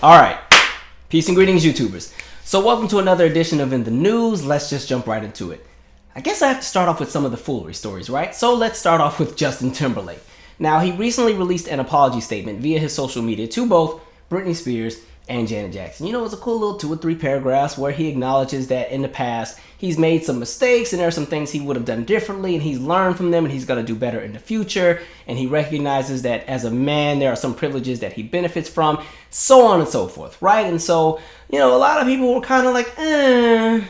All right. Peace and greetings, YouTubers. So welcome to another edition of In the News. Let's just jump right into it. I guess I have to start off with some of the foolery stories, right? So let's start off with Justin Timberlake. Now, he recently released an apology statement via his social media to both Britney Spears and Janet Jackson. You know, it's a cool little 2 or 3 paragraphs where he acknowledges that in the past he's made some mistakes and there are some things he would have done differently and he's learned from them and he's going to do better in the future. And he recognizes that as a man, there are some privileges that he benefits from, so on and so forth, right? And so, you know, a lot of people were kind of like, I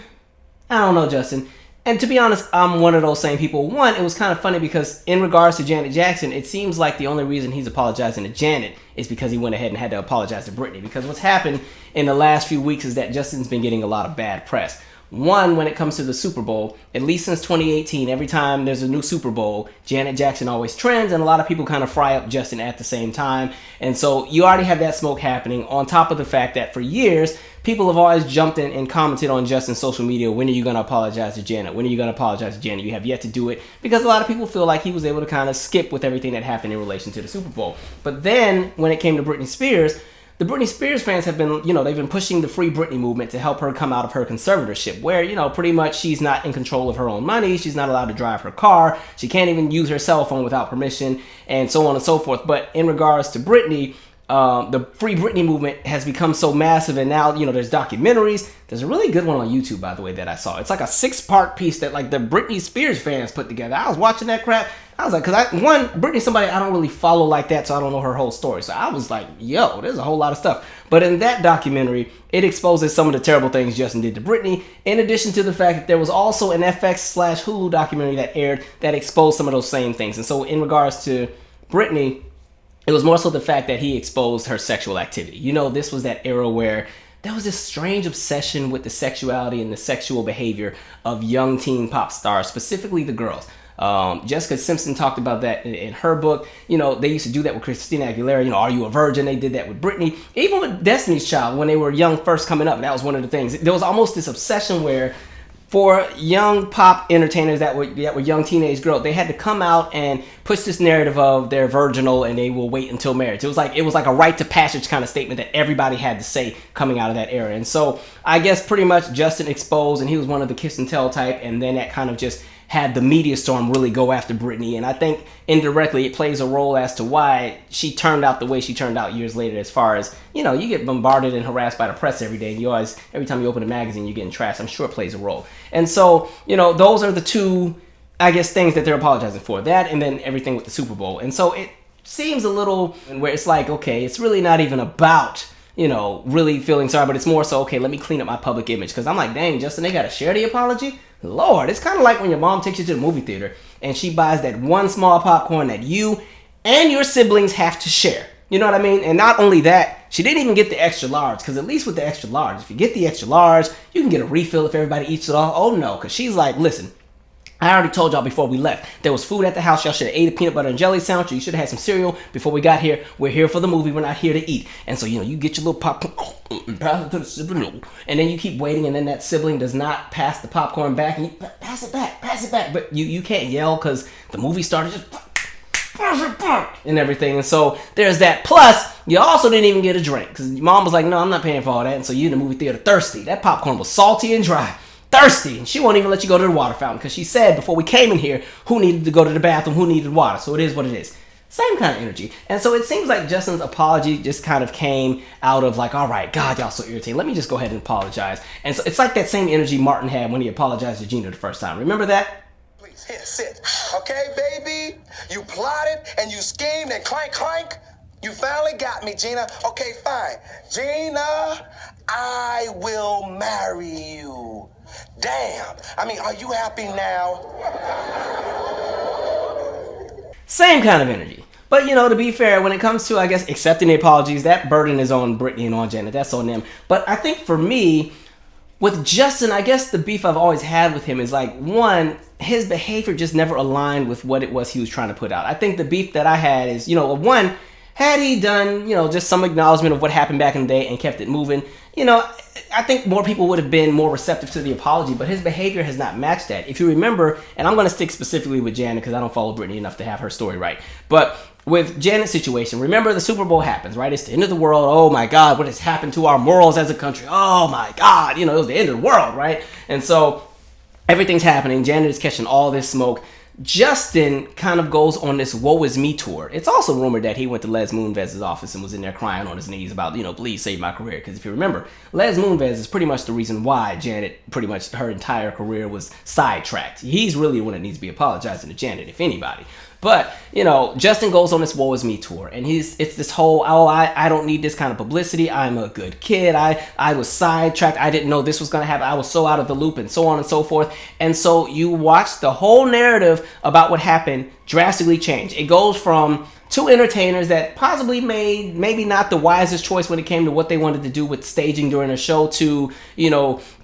don't know, Justin. And to be honest, I'm one of those same people. One, it was kind of funny because in regards to Janet Jackson, it seems like the only reason he's apologizing to Janet is because he went ahead and had to apologize to Britney. Because what's happened in the last few weeks is that Justin's been getting a lot of bad press. One, when it comes to the Super Bowl, at least since 2018, every time there's a new Super Bowl, Janet Jackson always trends, and a lot of people kind of fry up Justin at the same time. And so you already have that smoke happening, on top of the fact that for years, people have always jumped in and commented on Justin's social media, when are you going to apologize to Janet? When are you going to apologize to Janet? You have yet to do it, because a lot of people feel like he was able to kind of skip with everything that happened in relation to the Super Bowl. But then, when it came to Britney Spears, the Britney Spears fans have been, they've been pushing the Free Britney movement to help her come out of her conservatorship, where, pretty much she's not in control of her own money. She's not allowed to drive her car. She can't even use her cell phone without permission, and so on and so forth. But in regards to Britney, the Free Britney movement has become so massive, and now, there's documentaries. There's a really good one on YouTube, by the way, that I saw. It's like a 6-part piece that, like, the Britney Spears fans put together. I was watching that crap. I was like, Britney's somebody I don't really follow like that, so I don't know her whole story. So I was like, yo, there's a whole lot of stuff. But in that documentary, it exposes some of the terrible things Justin did to Britney, in addition to the fact that there was also an FX/Hulu documentary that aired that exposed some of those same things. And so in regards to Britney, it was more so the fact that he exposed her sexual activity. This was that era where there was this strange obsession with the sexuality and the sexual behavior of young teen pop stars, specifically the girls. Jessica Simpson talked about that in her book. They used to do that with Christina Aguilera. Are you a virgin? They did that with Britney. Even with Destiny's Child, when they were young first coming up, that was one of the things. There was almost this obsession where, for young pop entertainers that were young teenage girls, they had to come out and push this narrative of they're virginal and they will wait until marriage. It was like a rite to passage kind of statement that everybody had to say coming out of that era. And so I guess pretty much Justin exposed, and he was one of the kiss and tell type, and then that kind of just had the media storm really go after Britney. And I think indirectly it plays a role as to why she turned out the way she turned out years later, as far as, you get bombarded and harassed by the press every day. And every time you open a magazine, you're getting trashed. I'm sure it plays a role. And so, those are the two, I guess, things that they're apologizing for. That and then everything with the Super Bowl. And so it seems a little where it's like, okay, it's really not even about, really feeling sorry, but it's more so, okay, let me clean up my public image. Because I'm like, dang, Justin, they got to share the apology? Lord, it's kind of like when your mom takes you to the movie theater and she buys that one small popcorn that you and your siblings have to share. You know what I mean? And not only that, she didn't even get the extra large, because at least with the extra large, if you get the extra large, you can get a refill if everybody eats it all. Oh no, because she's like, listen, I already told y'all before we left, there was food at the house. Y'all should have ate a peanut butter and jelly sandwich, or you should have had some cereal before we got here. We're here for the movie. We're not here to eat. And so, you get your little popcorn and pass it to the sibling. And then you keep waiting, and then that sibling does not pass the popcorn back. And you pass it back. But you can't yell because the movie started, just pass it back and everything. And so there's that. Plus, you also didn't even get a drink because your mom was like, no, I'm not paying for all that. And so you in the movie theater thirsty. That popcorn was salty and dry. Thirsty, and she won't even let you go to the water fountain because she said before we came in here who needed to go to the bathroom, who needed water. So it is what it is. Same kind of energy. And so it seems like Justin's apology just kind of came out of like, all right, God, y'all so irritating. Let me just go ahead and apologize. And so it's like that same energy Martin had when he apologized to Gina the first time. Remember that? Please, here, sit. Okay, baby, you plotted and you schemed and clank. You finally got me, Gina. Okay, fine. Gina, I will marry you. Damn. I mean, are you happy now? Same kind of energy. But, to be fair, when it comes to, I guess, accepting the apologies, that burden is on Britney and on Janet. That's on them. But I think for me, with Justin, I guess the beef I've always had with him is like, one, his behavior just never aligned with what it was he was trying to put out. I think the beef that I had is, one, had he done, just some acknowledgement of what happened back in the day and kept it moving, I think more people would have been more receptive to the apology, but his behavior has not matched that. If you remember, and I'm going to stick specifically with Janet because I don't follow Britney enough to have her story right, but with Janet's situation, remember the Super Bowl happens, right? It's the end of the world. Oh my God, what has happened to our morals as a country? Oh my God, it was the end of the world, right? And so everything's happening. Janet is catching all this smoke. Justin kind of goes on this woe is me tour. It's also rumored that he went to Les Moonves' office and was in there crying on his knees about, please save my career. Because if you remember, Les Moonves is pretty much the reason why Janet, pretty much her entire career was sidetracked. He's really the one that needs to be apologizing to Janet, if anybody. But, Justin goes on this woe is me tour, and it's this whole, I don't need this kind of publicity. I'm a good kid. I was sidetracked. I didn't know this was going to happen. I was so out of the loop, and so on and so forth. And so you watch the whole narrative about what happened drastically change. It goes from two entertainers that possibly made maybe not the wisest choice when it came to what they wanted to do with staging during a show to,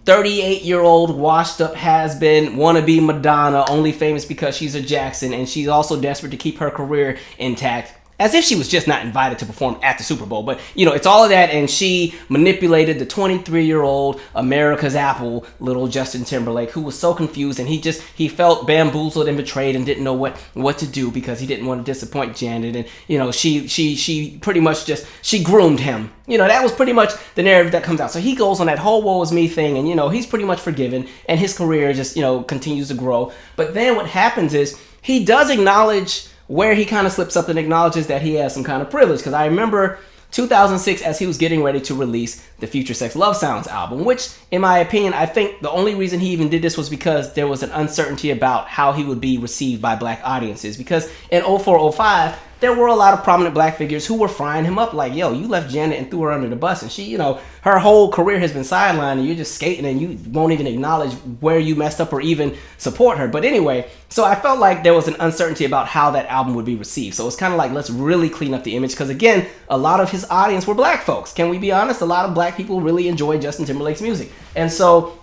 38-year-old washed up has-been wannabe Madonna, only famous because she's a Jackson, and she's also desperate to keep her career intact. As if she was just not invited to perform at the Super Bowl. But, it's all of that, and she manipulated the 23-year-old America's Apple little Justin Timberlake, who was so confused, and he felt bamboozled and betrayed and didn't know what to do because he didn't want to disappoint Janet. And, she pretty much she groomed him. That was pretty much the narrative that comes out. So he goes on that whole woe is me thing, and, he's pretty much forgiven, and his career just, continues to grow. But then what happens is he does acknowledge where he kind of slips up and acknowledges that he has some kind of privilege. Because I remember 2006 as he was getting ready to release the Future Sex Love Sounds album, which, in my opinion, I think the only reason he even did this was because there was an uncertainty about how he would be received by black audiences. Because in 04-05, there were a lot of prominent black figures who were frying him up like, yo, you left Janet and threw her under the bus, and she, her whole career has been sidelined, and you're just skating, and you won't even acknowledge where you messed up or even support her. But anyway, so I felt like there was an uncertainty about how that album would be received. So it's kind of like, let's really clean up the image, because again, a lot of his audience were black folks. Can we be honest? A lot of black people really enjoy Justin Timberlake's music. And so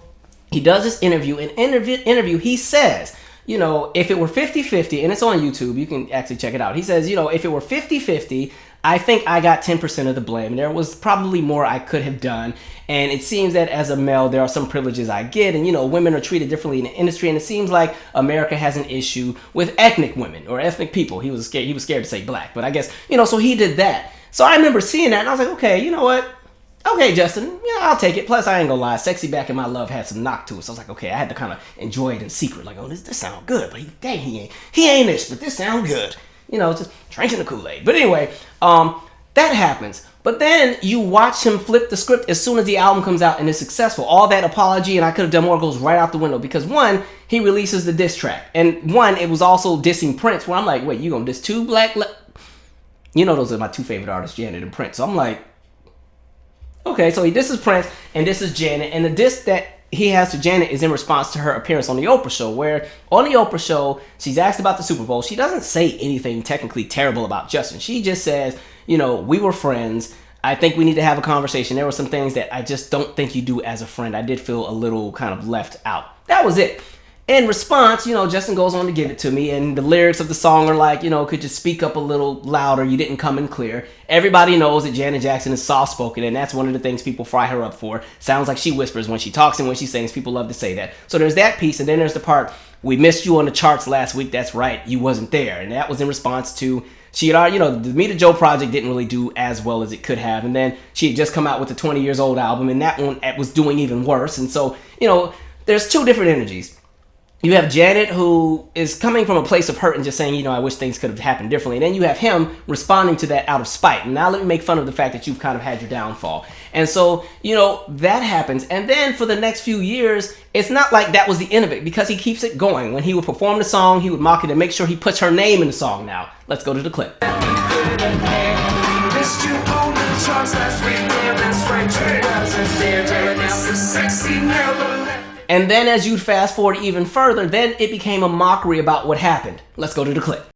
he does this interview. In interview, he says, if it were 50-50, and it's on YouTube, you can actually check it out. He says, if it were 50-50, I think I got 10% of the blame. There was probably more I could have done. And it seems that as a male, there are some privileges I get. And, women are treated differently in the industry. And it seems like America has an issue with ethnic women or ethnic people. He was scared to say black. But I guess, so he did that. So I remember seeing that, and I was like, okay, you know what? Okay, Justin, I'll take it. Plus, I ain't gonna lie, Sexy Back in My Love had some knock to it. So I was like, okay, I had to kind of enjoy it in secret. Like, oh, this sound good, but he ain't this, but this sound good. Just drinking the Kool-Aid. But anyway, that happens. But then you watch him flip the script as soon as the album comes out and is successful. All that apology and I could have done more goes right out the window. Because one, he releases the diss track. And one, it was also dissing Prince, where I'm like, wait, you gonna diss two black... those are my two favorite artists, Janet and Prince. So I'm like, okay, so this is Prince and this is Janet, and the diss that he has to Janet is in response to her appearance on the Oprah show, where on the Oprah show, she's asked about the Super Bowl. She doesn't say anything technically terrible about Justin. She just says, we were friends. I think we need to have a conversation. There were some things that I just don't think you do as a friend. I did feel a little kind of left out. That was it. In response, Justin goes on to give it to me, and the lyrics of the song are like, could you speak up a little louder? You didn't come in clear. Everybody knows that Janet Jackson is soft-spoken, and that's one of the things people fry her up for. Sounds like she whispers when she talks and when she sings. People love to say that. So there's that piece, and then there's the part, we missed you on the charts last week. That's right, you wasn't there. And that was in response to, she had already, the Me to Joe project didn't really do as well as it could have. And then she had just come out with the 20 Years Old album, and that one was doing even worse. And so, there's two different energies. You have Janet, who is coming from a place of hurt and just saying, I wish things could have happened differently. And then you have him responding to that out of spite. And now let me make fun of the fact that you've kind of had your downfall. And so, that happens. And then for the next few years, it's not like that was the end of it, because he keeps it going. When he would perform the song, he would mock it and make sure he puts her name in the song now. Let's go to the clip. And then as you fast forward even further, then it became a mockery about what happened. Let's go to the clip.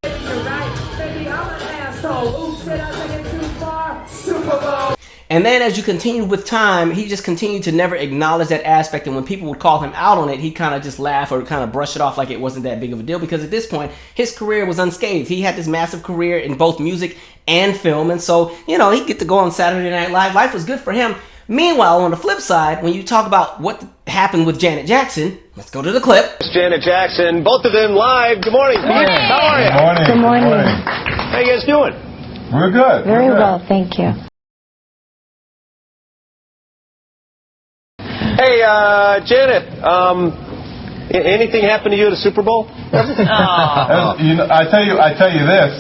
And then as you continue with time, he just continued to never acknowledge that aspect. And when people would call him out on it, he'd kind of just laugh or kind of brush it off like it wasn't that big of a deal. Because at this point, his career was unscathed. He had this massive career in both music and film. And so, he'd get to go on Saturday Night Live. Life was good for him. Meanwhile, on the flip side, when you talk about what happened with Janet Jackson, let's go to the clip. Janet Jackson, both of them live. Good morning, Pete. How are you? Good morning. How you guys doing? We're good. Very well, thank you. Hey, Janet, anything happened to you at a Super Bowl? I tell you this.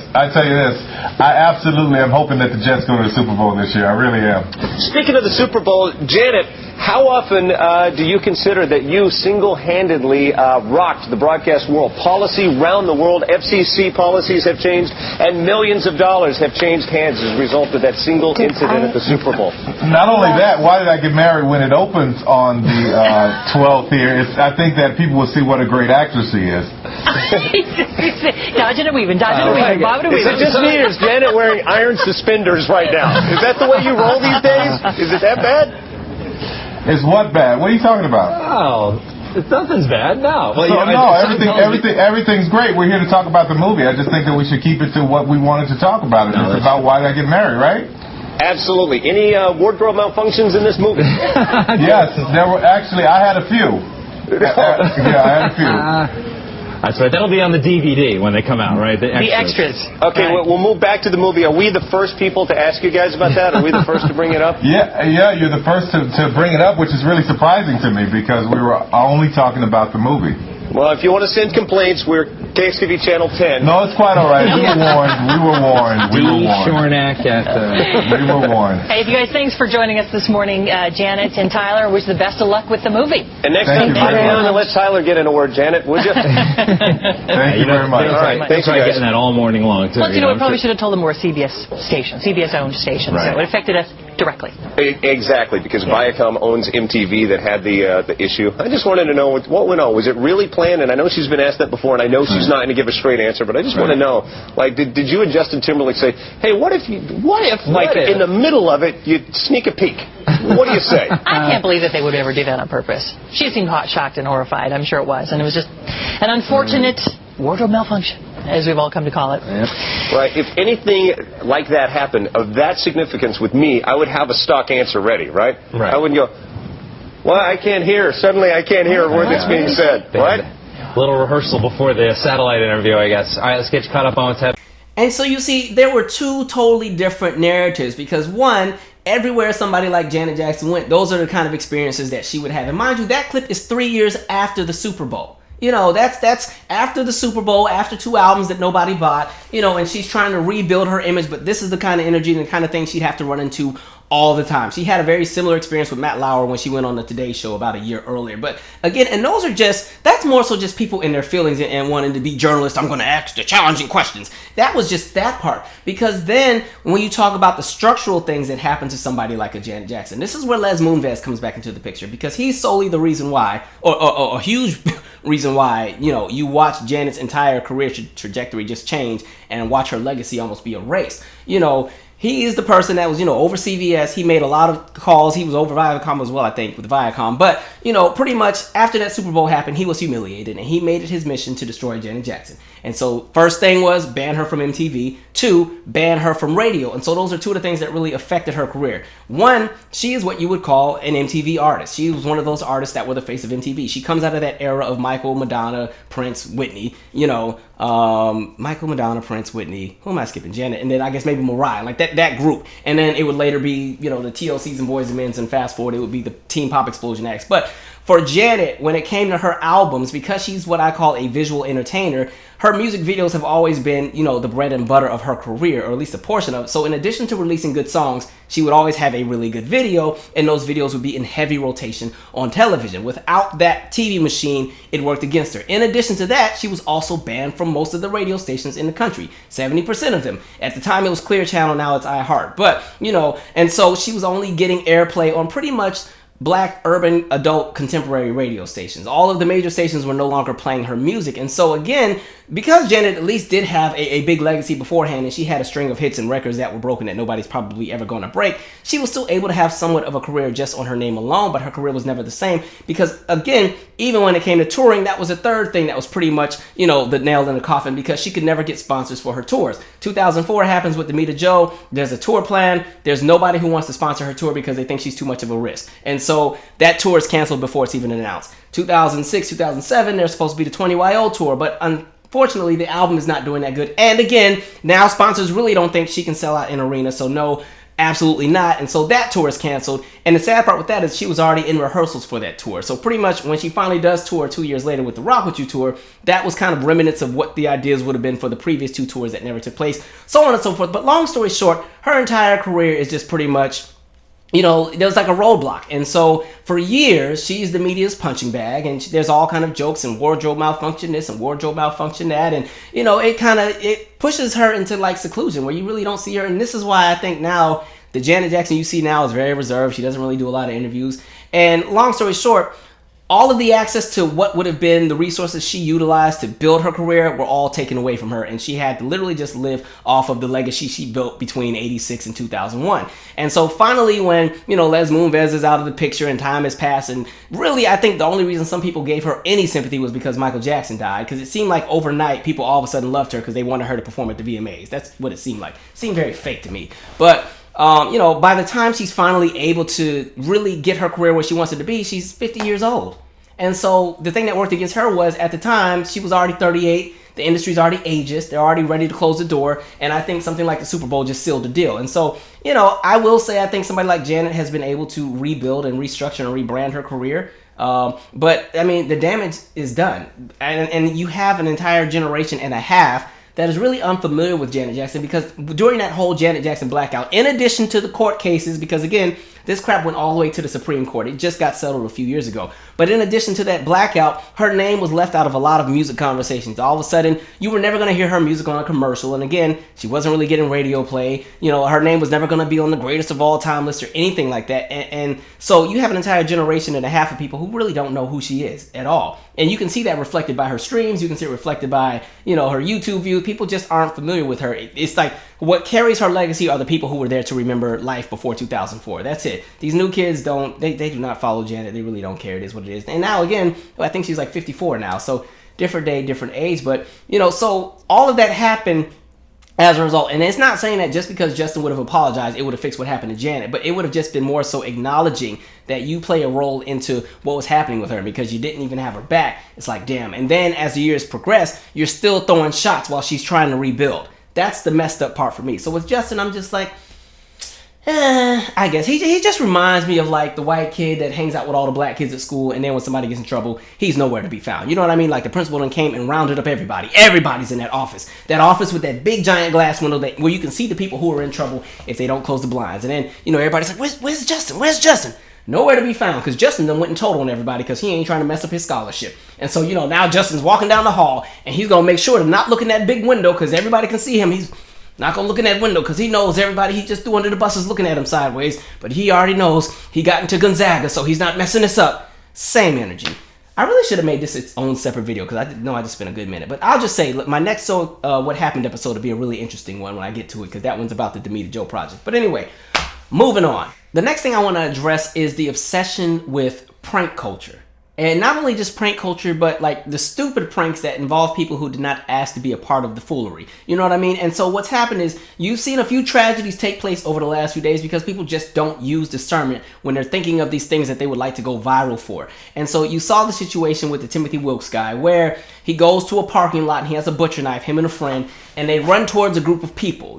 I absolutely am hoping that the Jets go to the Super Bowl this year. I really am. Speaking of the Super Bowl, Janet, how often do you consider that you single-handedly rocked the broadcast world? Policy round the world, FCC policies have changed, and millions of dollars have changed hands as a result of that single incident at the Super Bowl. Not only that, why did I get married when it opens on the 12th here? I think that people will see what a great actress she is. Dodging and weaving, bobbing and Is it weaving. just me, or is Janet wearing iron suspenders right now? Is that the way you roll these days? Is it that bad? Is what bad? What are you talking about? Oh, nothing's bad. No. Well, everything's great. We're here to talk about the movie. I just think that we should keep it to what we wanted to talk about. It's about why did I get married, right? Absolutely. Any wardrobe malfunctions in this movie? Yes, there were actually. I had a few. I had a few. That's right. That'll be on the DVD when they come out, right? The extras. Okay, right. We'll move back to the movie. Are we the first people to ask you guys about that? Are we the first to bring it up? Yeah, you're the first to bring it up, which is really surprising to me because we were only talking about the movie. Well, if you want to send complaints, we're KXTV Channel 10. No, it's quite all right. We were warned. We were warned. Hey, you guys, thanks for joining us this morning, Janet and Tyler. Wish the best of luck with the movie. And next time, I'm going to let Tyler get in a word, Janet, would you? Thank you very much. All right, thanks, guys. Getting that all morning long, too. Plus, we probably should have told them we're a CBS-owned station, so it affected us directly. Exactly, because Viacom owns MTV that had the issue. I just wanted to know what went on. Was it really planned? And I know she's been asked that before, and I know she's not going to give a straight answer, but I just want to know, like, did you and Justin Timberlake say, hey, what if, in the middle of it, you sneak a peek? What do you say? I can't believe that they would ever do that on purpose. She seemed shocked and horrified. I'm sure it was. And it was just an unfortunate wardrobe malfunction, as we've all come to call it. Yep. Right. If anything like that happened of that significance with me, I would have a stock answer ready, right? I wouldn't go, well, I can't hear. Suddenly I can't hear a word that's being said, right? A little rehearsal before the satellite interview, I guess. All right, let's get you caught up on what's happening. And so you see, there were two totally different narratives because one, everywhere somebody like Janet Jackson went, those are the kind of experiences that she would have. And mind you, that clip is 3 years after the Super Bowl. You know, that's after the Super Bowl, after 2 albums that nobody bought, you know, and she's trying to rebuild her image, but this is the kind of energy and the kind of thing she'd have to run into all the time. She had a very similar experience with Matt Lauer when she went on the Today Show about a year earlier. But again, and those are that's more so just people in their feelings and wanting to be journalists. I'm going to ask the challenging questions. That was just that part. Because then when you talk about the structural things that happen to somebody like a Janet Jackson, this is where Les Moonves comes back into the picture because he's solely the reason why, or a huge reason why, you know, you watch Janet's entire career trajectory just change and watch her legacy almost be erased. You know, he is the person that was, you know, over CVS. He made a lot of calls. He was over Viacom as well, I think, with Viacom. But, you know, pretty much after that Super Bowl happened, he was humiliated. And he made it his mission to destroy Janet Jackson. And so first thing was ban her from MTV. 2, ban her from radio. And so those are two of the things that really affected her career. 1, she is what you would call an MTV artist. She was one of those artists that were the face of MTV. She comes out of that era of Michael, Madonna, Prince, Whitney, you know, Michael, Madonna, Prince, Whitney, who am I skipping? Janet, and then I guess maybe Mariah, like that group. And then it would later be, you know, the TLCs and Boys and Men's, and fast forward, it would be the Teen Pop Explosion acts. But for Janet, when it came to her albums, because she's what I call a visual entertainer, her music videos have always been, you know, the bread and butter of her career, or at least a portion of it. So in addition to releasing good songs, she would always have a really good video, and those videos would be in heavy rotation on television. Without that TV machine, it worked against her. In addition to that, she was also banned from most of the radio stations in the country, 70% of them. At the time, it was Clear Channel, now it's iHeart. But, you know, and so she was only getting airplay on pretty much Black urban adult contemporary radio stations. All of the major stations were no longer playing her music. And so again, because Janet at least did have a big legacy beforehand, and she had a string of hits and records that were broken that nobody's probably ever going to break, she was still able to have somewhat of a career just on her name alone, but her career was never the same because, again, even when it came to touring, that was a third thing that was pretty much, you know, the nail in the coffin because she could never get sponsors for her tours. 2004 happens with Demita Joe. There's a tour plan. There's nobody who wants to sponsor her tour because they think she's too much of a risk. And so that tour is canceled before it's even announced. 2006, 2007, there's supposed to be the 20YO tour, but unfortunately, the album is not doing that good. And again, now sponsors really don't think she can sell out an arena, so no, absolutely not. And so that tour is canceled. And the sad part with that is she was already in rehearsals for that tour. So pretty much when she finally does tour 2 years later with the Rock With You tour, that was kind of remnants of what the ideas would have been for the previous 2 tours that never took place, so on and so forth. But long story short, her entire career is just pretty much, there was like a roadblock. And so for years, she's the media's punching bag, and there's all kind of jokes and wardrobe malfunction this and wardrobe malfunction that. And, it pushes her into like seclusion where you really don't see her. And this is why I think now the Janet Jackson you see now is very reserved. She doesn't really do a lot of interviews. And long story short, all of the access to what would have been the resources she utilized to build her career were all taken away from her, and she had to literally just live off of the legacy she built between 86 and 2001. And so finally when, Les Moonves is out of the picture and time has passed, and really I think the only reason some people gave her any sympathy was because Michael Jackson died, because it seemed like overnight people all of a sudden loved her because they wanted her to perform at the VMAs. That's what it seemed like. It seemed very fake to me. But by the time she's finally able to really get her career where she wants it to be, she's 50 years old. And so the thing that worked against her was at the time, she was already 38. The industry's already ageist. They're already ready to close the door. And I think something like the Super Bowl just sealed the deal. And so, I will say I think somebody like Janet has been able to rebuild and restructure and rebrand her career. But, the damage is done. And you have an entire generation and a half that is really unfamiliar with Janet Jackson, because during that whole Janet Jackson blackout, in addition to the court cases, because again, this crap went all the way to the Supreme Court. It just got settled a few years ago. But in addition to that blackout, her name was left out of a lot of music conversations. All of a sudden, you were never going to hear her music on a commercial. And again, she wasn't really getting radio play. Her name was never going to be on the greatest of all time list or anything like that. And so you have an entire generation and a half of people who really don't know who she is at all. And you can see that reflected by her streams. You can see it reflected by, her YouTube views. People just aren't familiar with her. It's like what carries her legacy are the people who were there to remember life before 2004. That's it. These new kids they do not follow Janet. They really don't care. It is what it is. And now again, I think she's like 54 now. So different day, different age. But, so all of that happened as a result. And it's not saying that just because Justin would have apologized, it would have fixed what happened to Janet, but it would have just been more so acknowledging that you play a role into what was happening with her, because you didn't even have her back. It's like, damn. And then as the years progress, you're still throwing shots while she's trying to rebuild. That's the messed up part for me. So with Justin, I'm just like, I guess he just reminds me of like the white kid that hangs out with all the black kids at school, and then when somebody gets in trouble, he's nowhere to be found. You know what I mean? Like the principal then came and rounded up everybody. Everybody's in that office with that big giant glass window where you can see the people who are in trouble if they don't close the blinds. And then everybody's like, where's Justin? Where's Justin? Nowhere to be found, because Justin then went and told on everybody because he ain't trying to mess up his scholarship. And so now Justin's walking down the hall and he's gonna make sure to not look in that big window because everybody can see him. He's not gonna look in that window because he knows everybody he just threw under the bus is looking at him sideways, but he already knows he got into Gonzaga, so he's not messing this up. Same energy. I really should have made this its own separate video because I didn't know I just spent a good minute. But I'll just say, look, my next What Happened episode will be a really interesting one when I get to it, because that one's about the Demita Joe project. But anyway, moving on. The next thing I want to address is the obsession with prank culture. And not only just prank culture, but like the stupid pranks that involve people who did not ask to be a part of the foolery. You know what I mean? And so what's happened is you've seen a few tragedies take place over the last few days because people just don't use discernment when they're thinking of these things that they would like to go viral for. And so you saw the situation with the Timothy Wilkes guy where he goes to a parking lot and he has a butcher knife, him and a friend, and they run towards a group of people,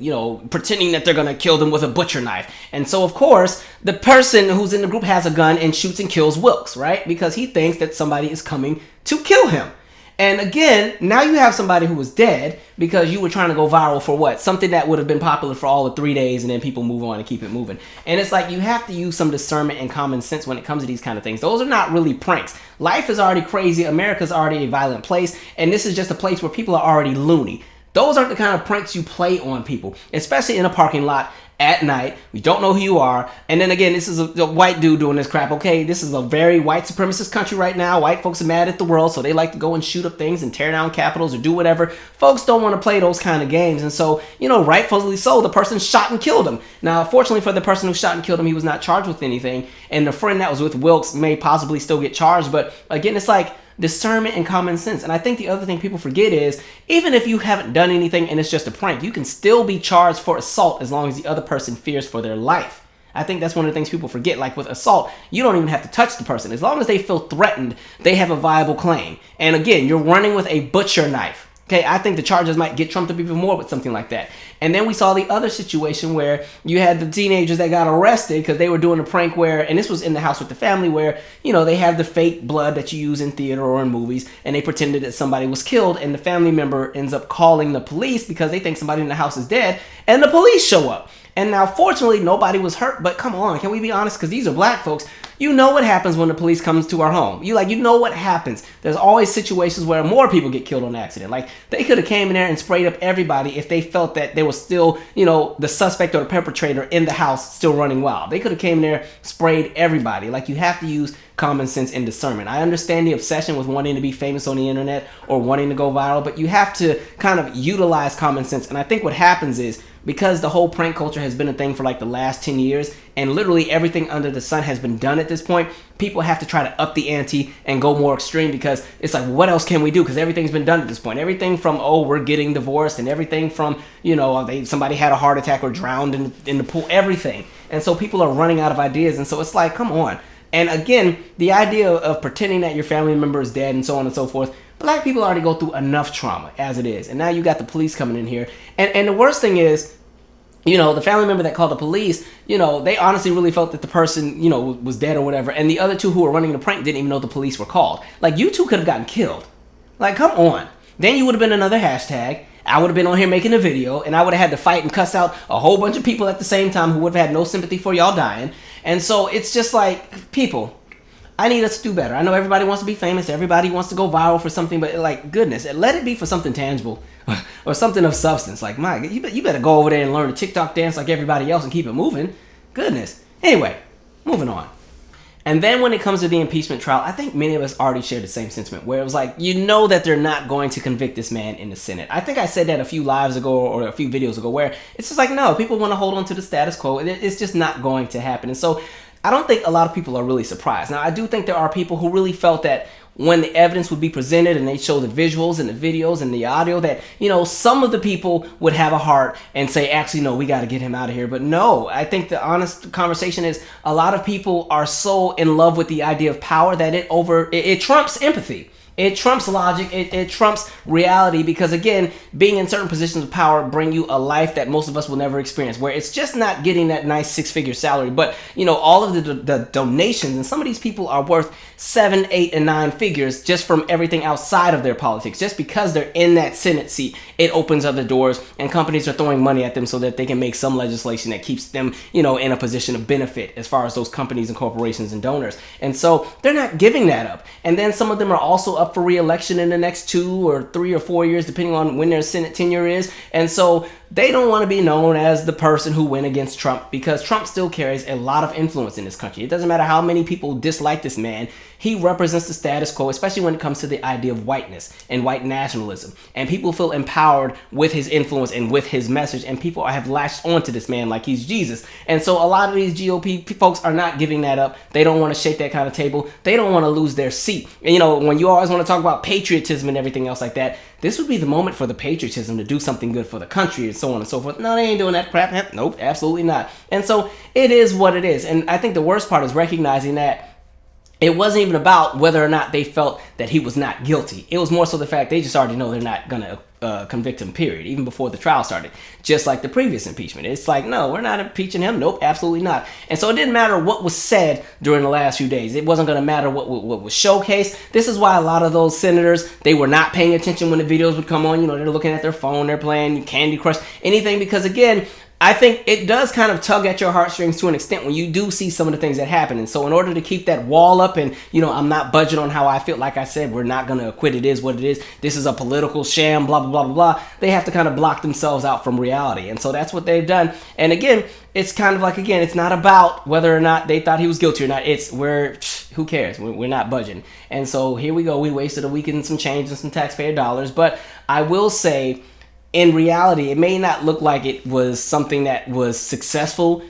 pretending that they're going to kill them with a butcher knife. And so, of course, the person who's in the group has a gun and shoots and kills Wilkes, right? Because he thinks that somebody is coming to kill him. And again, now you have somebody who was dead because you were trying to go viral for what? Something that would have been popular for all of 3 days, and then people move on and keep it moving. And it's like you have to use some discernment and common sense when it comes to these kind of things. Those are not really pranks. Life is already crazy. America's already a violent place. And this is just a place where people are already loony. Those aren't the kind of pranks you play on people, especially in a parking lot at night. We don't know who you are. And then again, this is a white dude doing this crap. Okay, this is a very white supremacist country right now. White folks are mad at the world, so they like to go and shoot up things and tear down capitals or do whatever. Folks don't want to play those kind of games. And so, rightfully so, the person shot and killed him. Now, fortunately for the person who shot and killed him, he was not charged with anything. And the friend that was with Wilkes may possibly still get charged. But again, it's like discernment and common sense. And I think the other thing people forget is, even if you haven't done anything and it's just a prank, you can still be charged for assault as long as the other person fears for their life. I think that's one of the things people forget. Like with assault, you don't even have to touch the person. As long as they feel threatened, they have a viable claim. And again, you're running with a butcher knife. Okay, I think the charges might get trumped up even more with something like that. And then we saw the other situation where you had the teenagers that got arrested because they were doing a prank where, and this was in the house with the family, where, you know, they have the fake blood that you use in theater or in movies, and they pretended that somebody was killed, and the family member ends up calling the police because they think somebody in the house is dead, and the police show up. And now, fortunately, nobody was hurt, but come on, can we be honest? Because these are black folks. You know what happens when the police comes to our home. You know what happens. There's always situations where more people get killed on accident. Like, they could have came in there and sprayed up everybody if they felt that there was still, you know, the suspect or the perpetrator in the house still running wild. They could have came in there, sprayed everybody. Like, you have to use common sense and discernment. I understand the obsession with wanting to be famous on the internet or wanting to go viral, but you have to kind of utilize common sense. And I think what happens is, because the whole prank culture has been a thing for like the last 10 years, and literally everything under the sun has been done at this point, people have to try to up the ante and go more extreme, because it's like, what else can we do? Because everything's been done at this point. Everything from, oh, we're getting divorced, and everything from, you know, somebody had a heart attack or drowned in the pool, everything. And so people are running out of ideas, and so it's like, come on. And again, the idea of pretending that your family member is dead and so on and so forth, black people already go through enough trauma as it is. And now you got the police coming in here. And the worst thing is, you know, the family member that called the police, you know, they honestly really felt that the person, you know, was dead or whatever. And the other two who were running the prank didn't even know the police were called. Like, you two could have gotten killed. Like, come on. Then you would have been another hashtag. I would have been on here making a video, and I would have had to fight and cuss out a whole bunch of people at the same time who would have had no sympathy for y'all dying. And so it's just like, people, I need us to do better. I know everybody wants to be famous. Everybody wants to go viral for something, but like, goodness, let it be for something tangible or something of substance. Like, my, you better go over there and learn a TikTok dance like everybody else and keep it moving. Goodness. Anyway, moving on. And then when it comes to the impeachment trial, I think many of us already shared the same sentiment, where it was like, you know that they're not going to convict this man in the Senate. I think I said that a few lives ago or a few videos ago, where it's just like, no, people want to hold on to the status quo. It's just not going to happen. And so I don't think a lot of people are really surprised. Now, I do think there are people who really felt that when the evidence would be presented and they show the visuals and the videos and the audio, that, you know, some of the people would have a heart and say, actually, no, we got to get him out of here. But no, I think the honest conversation is a lot of people are so in love with the idea of power that it trumps empathy. It trumps logic. It trumps reality, because, again, being in certain positions of power bring you a life that most of us will never experience, where it's just not getting that nice 6-figure salary, but, you know, all of the donations. And some of these people are worth 7, 8, and 9 figures just from everything outside of their politics. Just because they're in that Senate seat, it opens other doors, and companies are throwing money at them so that they can make some legislation that keeps them, you know, in a position of benefit as far as those companies and corporations and donors. And so they're not giving that up. And then some of them are also up for re-election in the next 2 or 3 or 4 years, depending on when their Senate tenure is. And so they don't want to be known as the person who went against Trump, because Trump still carries a lot of influence in this country. It doesn't matter how many people dislike this man. He represents the status quo, especially when it comes to the idea of whiteness and white nationalism. And people feel empowered with his influence and with his message, and people have latched onto this man like he's Jesus. And so a lot of these GOP folks are not giving that up. They don't want to shake that kind of table. They don't want to lose their seat. And, you know, when you always want to talk about patriotism and everything else like that, this would be the moment for the patriotism to do something good for the country and so on and so forth. No, they ain't doing that crap. Nope, absolutely not. And so it is what it is. And I think the worst part is recognizing that it wasn't even about whether or not they felt that he was not guilty. It was more so the fact they just already know they're not going to convict him, period, even before the trial started. Just like the previous impeachment. It's like, no, we're not impeaching him. Nope, absolutely not. And so it didn't matter what was said during the last few days. It wasn't going to matter what was showcased. This is why a lot of those senators, they were not paying attention when the videos would come on. You know, they're looking at their phone, they're playing Candy Crush, anything, because, again, I think it does kind of tug at your heartstrings to an extent when you do see some of the things that happen. And so in order to keep that wall up and, you know, I'm not budging on how I feel, like I said, we're not going to acquit, it is what it is. This is a political sham, blah, blah, blah, blah, blah. They have to kind of block themselves out from reality. And so that's what they've done. And again, it's kind of like, again, it's not about whether or not they thought he was guilty or not. It's who cares? We're not budging. And so here we go. We wasted a week and some change and some taxpayer dollars. But I will say, in reality, it may not look like it was something that was successful.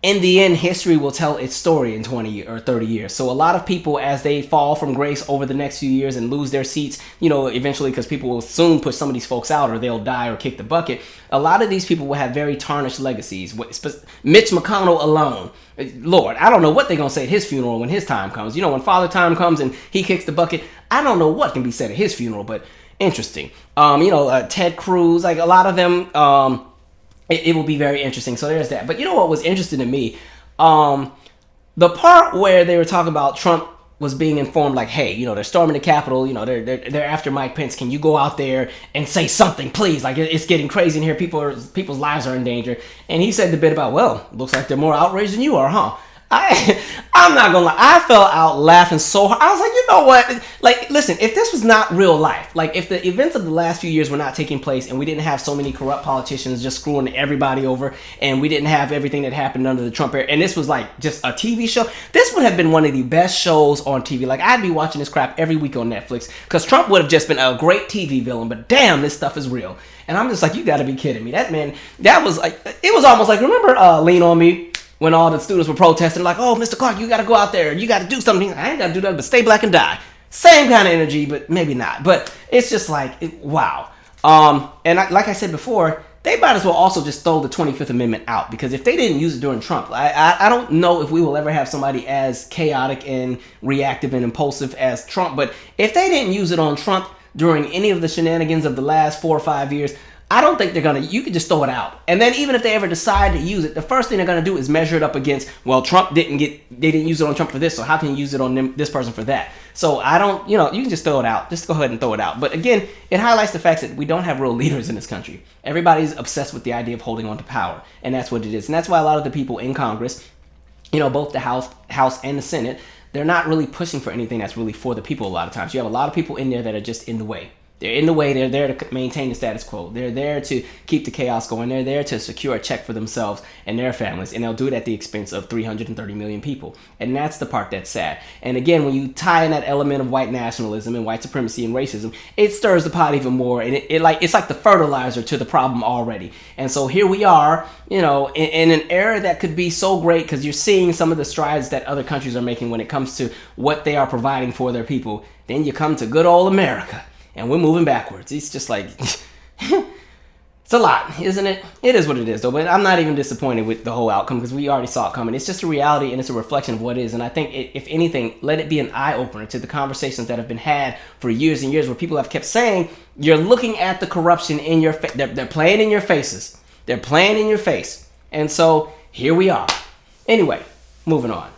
In the end, history will tell its story in 20 or 30 years. So a lot of people, as they fall from grace over the next few years and lose their seats, you know, eventually, because people will soon push some of these folks out or they'll die or kick the bucket. A lot of these people will have very tarnished legacies. Mitch McConnell alone, Lord, I don't know what they're going to say at his funeral when his time comes. You know, when Father Time comes and he kicks the bucket, I don't know what can be said at his funeral, but interesting. Ted Cruz, like a lot of them, it will be very interesting. So there's that. But you know what was interesting to me? The part where they were talking about Trump was being informed, like, hey, they're storming the Capitol, they're after Mike Pence. Can you go out there and say something, please? Like, it's getting crazy in here. People's lives are in danger. And he said the bit about, well, looks like they're more outraged than you are, huh? I'm not gonna lie, I fell out laughing so hard. I was like, you know what? Like, listen, if this was not real life, like if the events of the last few years were not taking place and we didn't have so many corrupt politicians just screwing everybody over, and we didn't have everything that happened under the Trump era, and this was like just a TV show, this would have been one of the best shows on TV. Like, I'd be watching this crap every week on Netflix, because Trump would have just been a great TV villain. But damn, this stuff is real. And I'm just like, you gotta be kidding me. That man, that was like, it was almost like, remember Lean On Me? When all the students were protesting, like, oh, Mr. Clark, you got to go out there. You got to do something. I ain't got to do nothing but stay black and die. Same kind of energy, but maybe not. But it's just like, wow. Like I said before, they might as well also just throw the 25th Amendment out. Because if they didn't use it during Trump, I don't know if we will ever have somebody as chaotic and reactive and impulsive as Trump. But if they didn't use it on Trump during any of the shenanigans of the last 4 or 5 years, I don't think they're going to, you could just throw it out. And then even if they ever decide to use it, the first thing they're going to do is measure it up against, well, they didn't use it on Trump for this, so how can you use it on this person for that? So I don't, you can just throw it out. Just go ahead and throw it out. But again, it highlights the fact that we don't have real leaders in this country. Everybody's obsessed with the idea of holding on to power. And that's what it is. And that's why a lot of the people in Congress, both the House and the Senate, they're not really pushing for anything that's really for the people a lot of times. You have a lot of people in there that are just in the way. They're in the way. They're there to maintain the status quo. They're there to keep the chaos going. They're there to secure a check for themselves and their families. And they'll do it at the expense of 330 million people. And that's the part that's sad. And again, when you tie in that element of white nationalism and white supremacy and racism, it stirs the pot even more. And it's like the fertilizer to the problem already. And so here we are, in an era that could be so great, because you're seeing some of the strides that other countries are making when it comes to what they are providing for their people. Then you come to good old America, and we're moving backwards. It's just like, it's a lot, isn't it? It is what it is, though. But I'm not even disappointed with the whole outcome, because we already saw it coming. It's just a reality, and it's a reflection of what is. And I think, if anything, let it be an eye-opener to the conversations that have been had for years and years, where people have kept saying, you're looking at the corruption in your face. They're playing in your faces. They're playing in your face. And so, here we are. Anyway, moving on.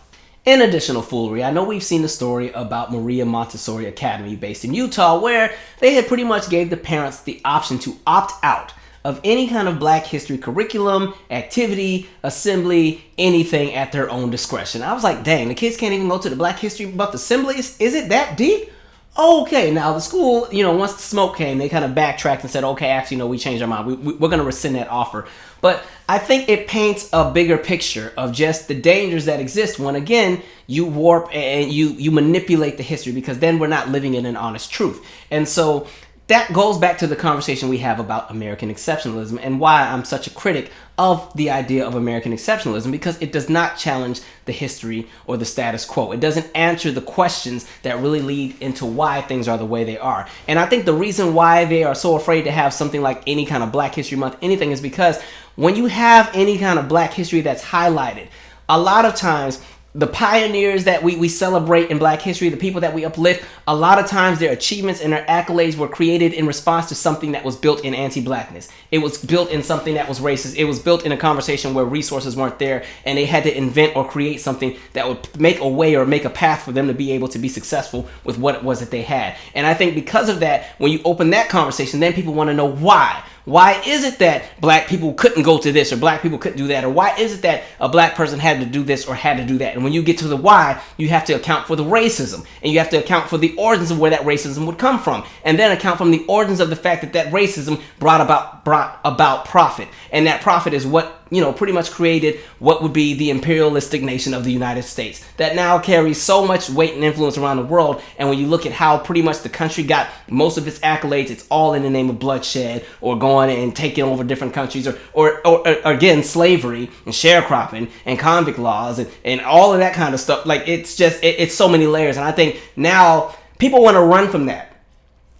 In additional foolery, I know we've seen the story about Maria Montessori Academy based in Utah, where they had pretty much gave the parents the option to opt out of any kind of Black history curriculum, activity, assembly, anything at their own discretion. I was like, dang, the kids can't even go to the Black History Month assemblies? Is it that deep? Okay, now the school, once the smoke came, they kind of backtracked and said, okay, actually, no, we changed our mind. We're going to rescind that offer. But I think it paints a bigger picture of just the dangers that exist when, again, you warp and you manipulate the history, because then we're not living in an honest truth. And so that goes back to the conversation we have about American exceptionalism and why I'm such a critic of the idea of American exceptionalism, because it does not challenge the history or the status quo. It doesn't answer the questions that really lead into why things are the way they are. And I think the reason why they are so afraid to have something like any kind of Black History Month, anything, is because when you have any kind of Black history that's highlighted, a lot of times the pioneers that we celebrate in Black history, the people that we uplift, a lot of times their achievements and their accolades were created in response to something that was built in anti-Blackness. It was built in something that was racist. It was built in a conversation where resources weren't there, and they had to invent or create something that would make a way or make a path for them to be able to be successful with what it was that they had. And I think because of that, when you open that conversation, then people want to know why. Why is it that Black people couldn't go to this, or Black people couldn't do that? Or why is it that a Black person had to do this or had to do that? And when you get to the why, you have to account for the racism, and you have to account for the origins of where that racism would come from, and then account from the origins of the fact that that racism brought about profit. And that profit is what, pretty much created what would be the imperialistic nation of the United States, that now carries so much weight and influence around the world. And when you look at how pretty much the country got most of its accolades, it's all in the name of bloodshed, or going and taking over different countries, or again, slavery and sharecropping and convict laws and all of that kind of stuff. Like, it's just, it's so many layers. And I think now people want to run from that.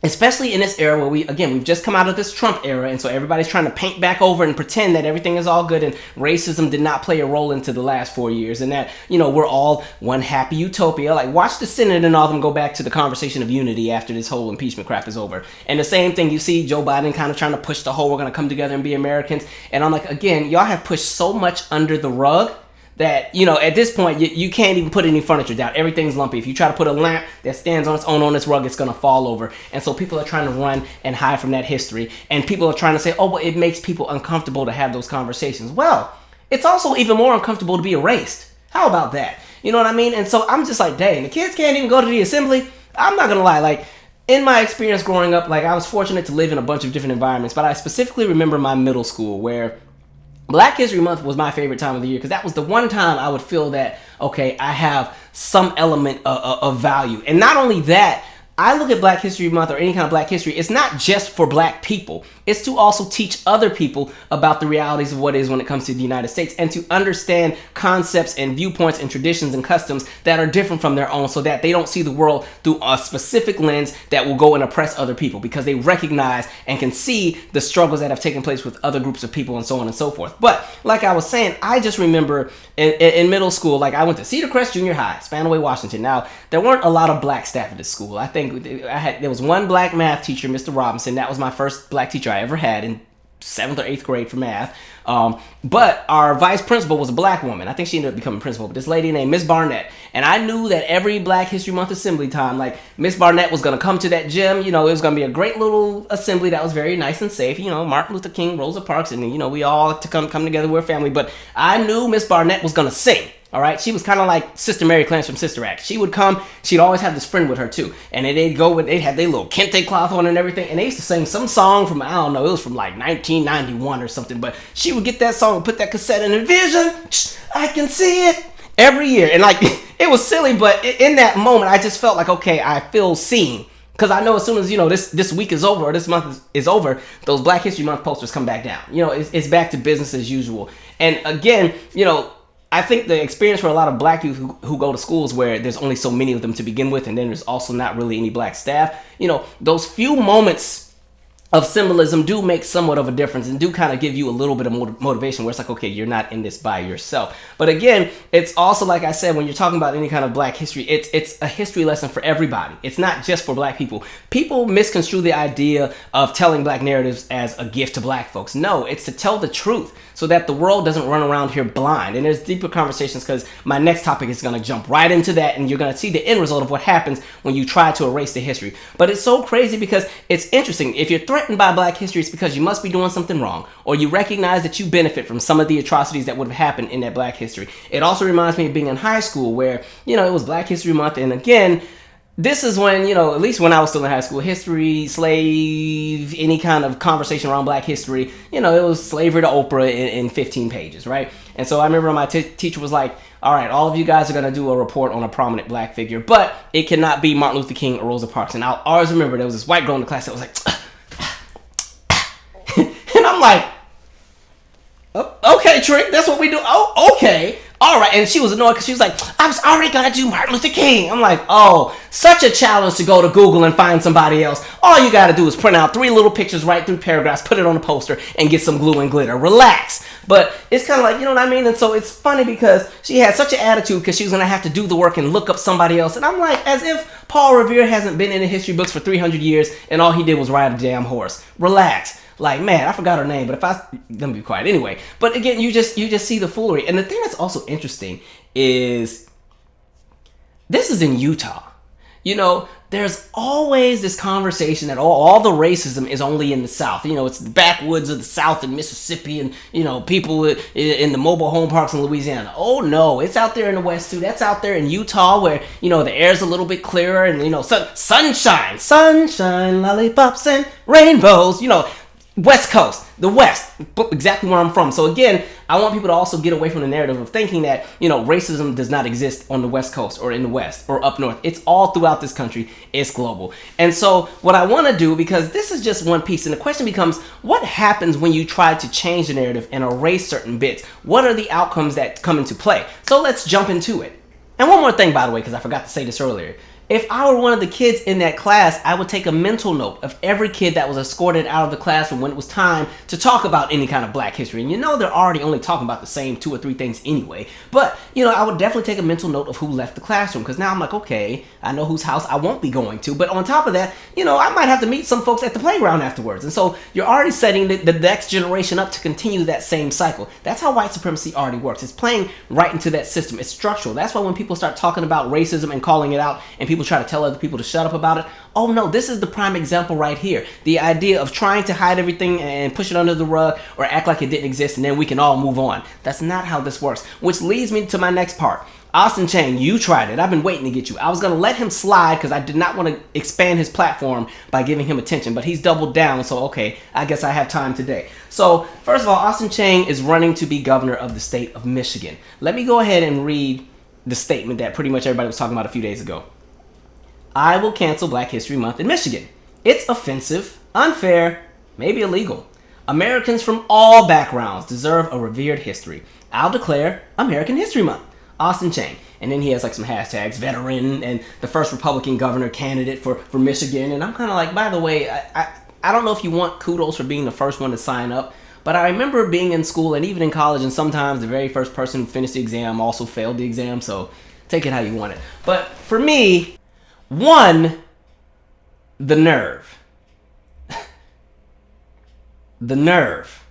especially in this era where we've just come out of this Trump era, and so everybody's trying to paint back over and pretend that everything is all good and racism did not play a role into the last 4 years, and that, we're all one happy utopia. Like, watch the Senate and all of them go back to the conversation of unity after this whole impeachment crap is over. And the same thing, you see Joe Biden kind of trying to push the whole we're going to come together and be Americans. And I'm like, again, y'all have pushed so much under the rug that, at this point, you can't even put any furniture down. Everything's lumpy. If you try to put a lamp that stands on its own on this rug, it's going to fall over. And so people are trying to run and hide from that history. And people are trying to say, oh, well, it makes people uncomfortable to have those conversations. Well, it's also even more uncomfortable to be erased. How about that? You know what I mean? And so I'm just like, dang, the kids can't even go to the assembly. I'm not going to lie. Like, in my experience growing up, like, I was fortunate to live in a bunch of different environments. But I specifically remember my middle school where Black History Month was my favorite time of the year, because that was the one time I would feel that, okay, I have some element of value. And not only that, I look at Black History Month or any kind of Black history, it's not just for Black people. It's to also teach other people about the realities of what it is when it comes to the United States, and to understand concepts and viewpoints and traditions and customs that are different from their own, so that they don't see the world through a specific lens that will go and oppress other people, because they recognize and can see the struggles that have taken place with other groups of people and so on and so forth. But like I was saying, I just remember in middle school, like, I went to Cedar Crest Junior High, Spanaway, Washington. Now, there weren't a lot of Black staff at this school. I think there was one Black math teacher, Mr. Robinson. That was my first Black teacher I ever had in 7th or 8th grade for math. But our vice principal was a Black woman. I think she ended up becoming principal. But this lady named Miss Barnett. And I knew that every Black History Month assembly time, like, Miss Barnett was going to come to that gym. It was going to be a great little assembly that was very nice and safe. Martin Luther King, Rosa Parks, and, we all to come together. We're a family. But I knew Miss Barnett was going to sing. All right, she was kind of like Sister Mary Clarence from Sister Act. She would come, she'd always have this friend with her too, and they'd have their little kente cloth on and everything, and they used to sing some song from, I don't know, it was from like 1991 or something, but she would get that song and put that cassette in the vision, I can see it, every year. And like, it was silly, but in that moment, I just felt like, okay, I feel seen. Because I know as soon as, this week is over, or this month is over, those Black History Month posters come back down. It's back to business as usual. And again, I think the experience for a lot of Black youth who go to schools where there's only so many of them to begin with, and then there's also not really any Black staff, those few moments of symbolism do make somewhat of a difference, and do kind of give you a little bit of motivation where it's like, okay, you're not in this by yourself. But again, it's also, like I said, when you're talking about any kind of Black history, it's a history lesson for everybody. It's not just for Black people. People misconstrue the idea of telling Black narratives as a gift to Black folks. No, it's to tell the truth, so that the world doesn't run around here blind. And there's deeper conversations, because my next topic is going to jump right into that, and you're going to see the end result of what happens when you try to erase the history. But it's so crazy, because it's interesting. If you're threatened by Black history, it's because you must be doing something wrong, or you recognize that you benefit from some of the atrocities that would have happened in that Black history. It also reminds me of being in high school where, it was Black History Month, and again, this is when, at least when I was still in high school, history, slave, any kind of conversation around Black history, it was slavery to Oprah in 15 pages, right? And so I remember my teacher was like, all right, all of you guys are going to do a report on a prominent Black figure, but it cannot be Martin Luther King or Rosa Parks. And I'll always remember there was this white girl in the class that was like, and I'm like, oh, okay, Trick, that's what we do. Oh, okay. All right. And she was annoyed because she was like, I was already going to do Martin Luther King. I'm like, oh, such a challenge to go to Google and find somebody else. All you got to do is print out 3 little pictures, write 3 paragraphs, put it on a poster, and get some glue and glitter. Relax. But it's kind of like, you know what I mean? And so it's funny because she had such an attitude because she was going to have to do the work and look up somebody else. And I'm like, as if Paul Revere hasn't been in the history books for 300 years and all he did was ride a damn horse. Relax. Like, man, I forgot her name, but let me be quiet anyway. But again, you just see the foolery. And the thing that's also interesting is this is in Utah. There's always this conversation that all the racism is only in the South. It's the backwoods of the South in Mississippi and, people in the mobile home parks in Louisiana. Oh, no, it's out there in the West, too. That's out there in Utah where, the air's a little bit clearer and, sunshine, lollipops, and rainbows, West Coast, the West, exactly where I'm from. So again, I want people to also get away from the narrative of thinking that, racism does not exist on the West Coast or in the West or up north. It's all throughout this country. It's global. And so what I want to do, because this is just one piece, and the question becomes, what happens when you try to change the narrative and erase certain bits? What are the outcomes that come into play? So let's jump into it. And one more thing, by the way, because I forgot to say this earlier. if I were one of the kids in that class, I would take a mental note of every kid that was escorted out of the classroom when it was time to talk about any kind of black history. And they're already only talking about the same 2 or 3 things anyway. But, I would definitely take a mental note of who left the classroom, because now I'm like, okay, I know whose house I won't be going to. But on top of that, I might have to meet some folks at the playground afterwards. And so you're already setting the next generation up to continue that same cycle. That's how white supremacy already works. It's playing right into that system. It's structural. That's why when people start talking about racism and calling it out, and people try to tell other people to shut up about it, oh no, this is the prime example right here. The idea of trying to hide everything and push it under the rug or act like it didn't exist and then we can all move on. That's not how this works. Which leads me to my next part. Austin Chenge, you tried it. I've been waiting to get you. I was going to let him slide because I did not want to expand his platform by giving him attention, but he's doubled down, so okay, I guess I have time today. So, first of all, Austin Chenge is running to be governor of the state of Michigan. Let me go ahead and read the statement that pretty much everybody was talking about a few days ago. I will cancel Black History Month in Michigan. It's offensive, unfair, maybe illegal. Americans from all backgrounds deserve a revered history. I'll declare American History Month. Austin Chenge. And then he has like some hashtags, veteran, and the first Republican governor candidate for Michigan. And I'm kind of like, by the way, I don't know if you want kudos for being the first one to sign up, but I remember being in school and even in college, and sometimes the very first person who finished the exam also failed the exam, so take it how you want it. But for me, one, the nerve. The nerve.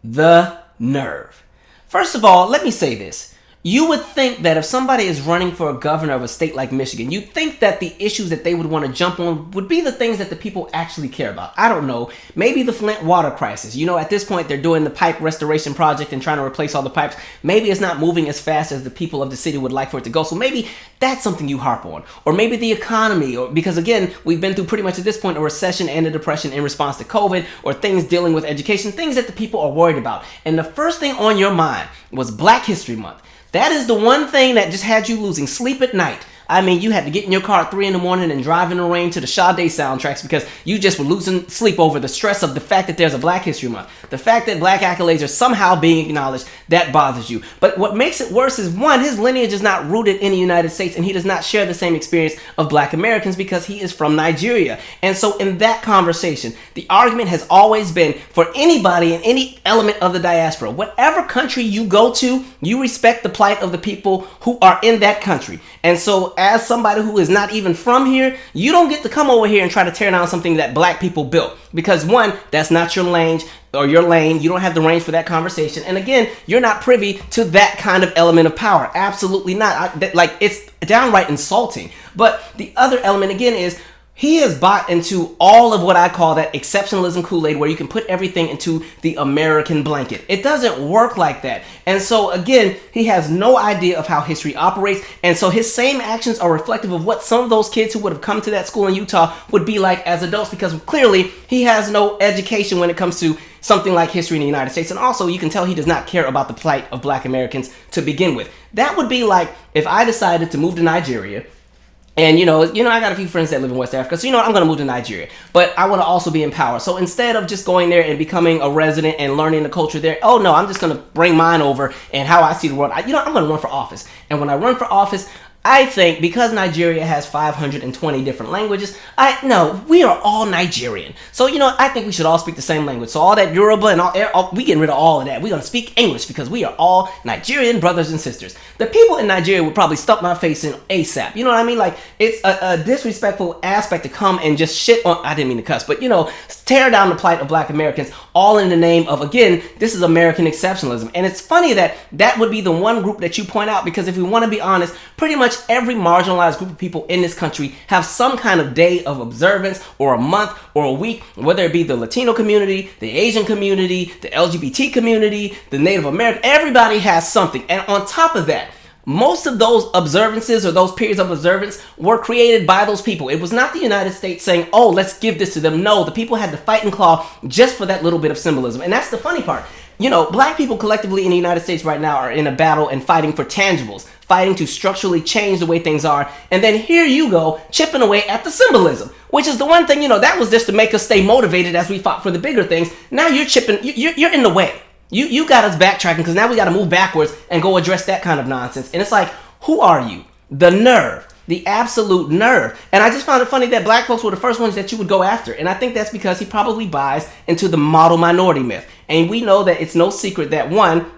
The nerve. First of all, let me say this. You would think that if somebody is running for a governor of a state like Michigan, you'd think that the issues that they would want to jump on would be the things that the people actually care about. I don't know. Maybe the Flint water crisis. At this point, they're doing the pipe restoration project and trying to replace all the pipes. Maybe it's not moving as fast as the people of the city would like for it to go. So maybe that's something you harp on. Or maybe the economy. Or because, again, we've been through pretty much at this point a recession and a depression in response to COVID, or things dealing with education, things that the people are worried about. And the first thing on your mind was Black History Month. That is the one thing that just had you losing sleep at night. I mean, you had to get in your car at 3 in the morning and drive in the rain to the Sade soundtracks because you just were losing sleep over the stress of the fact that there's a Black History Month. The fact that Black accolades are somehow being acknowledged, that bothers you. But what makes it worse is, one, his lineage is not rooted in the United States, and he does not share the same experience of Black Americans because he is from Nigeria. And so in that conversation, the argument has always been for anybody in any element of the diaspora, whatever country you go to, you respect the plight of the people who are in that country. And so as somebody who is not even from here, you don't get to come over here and try to tear down something that Black people built. Because one, that's not your lane or your lane. You don't have the range for that conversation. And again, you're not privy to that kind of element of power. Absolutely not. It's downright insulting. But the other element again is, he has bought into all of what I call that exceptionalism Kool-Aid, where you can put everything into the American blanket. It doesn't work like that. And so again, he has no idea of how history operates. And so his same actions are reflective of what some of those kids who would have come to that school in Utah would be like as adults, because clearly he has no education when it comes to something like history in the United States. And also you can tell he does not care about the plight of Black Americans to begin with. That would be like if I decided to move to Nigeria. And, I got a few friends that live in West Africa, so, I'm going to move to Nigeria. But I want to also be in power. So instead of just going there and becoming a resident and learning the culture there, oh, no, I'm just going to bring mine over and how I see the world. I'm going to run for office. And when I run for office, I think because Nigeria has 520 different languages, we are all Nigerian. So, I think we should all speak the same language. So all that Yoruba and all we getting rid of all of that. We're going to speak English because we are all Nigerian brothers and sisters. The people in Nigeria would probably stuff my face in ASAP. You know what I mean? Like, it's a disrespectful aspect to come and just shit on, I didn't mean to cuss, but, tear down the plight of Black Americans, all in the name of, again, this is American exceptionalism. And it's funny that would be the one group that you point out, because if we want to be honest, pretty much every marginalized group of people in this country have some kind of day of observance or a month or a week, whether it be the Latino community, the Asian community, the LGBT community, the Native American. Everybody has something. And on top of that, most of those observances or those periods of observance were created by those people. It was not the United States saying, oh, let's give this to them. No, the people had to fight and claw just for that little bit of symbolism. And that's the funny part. Black people collectively in the United States right now are in a battle and fighting for tangibles, fighting to structurally change the way things are. And then here you go, chipping away at the symbolism, which is the one thing, that was just to make us stay motivated as we fought for the bigger things. Now you're chipping, you're in the way. You got us backtracking because now we got to move backwards and go address that kind of nonsense. And it's like, who are you? The nerve. The absolute nerve. And I just found it funny that black folks were the first ones that you would go after. And I think that's because he probably buys into the model minority myth. And we know that it's no secret that, one,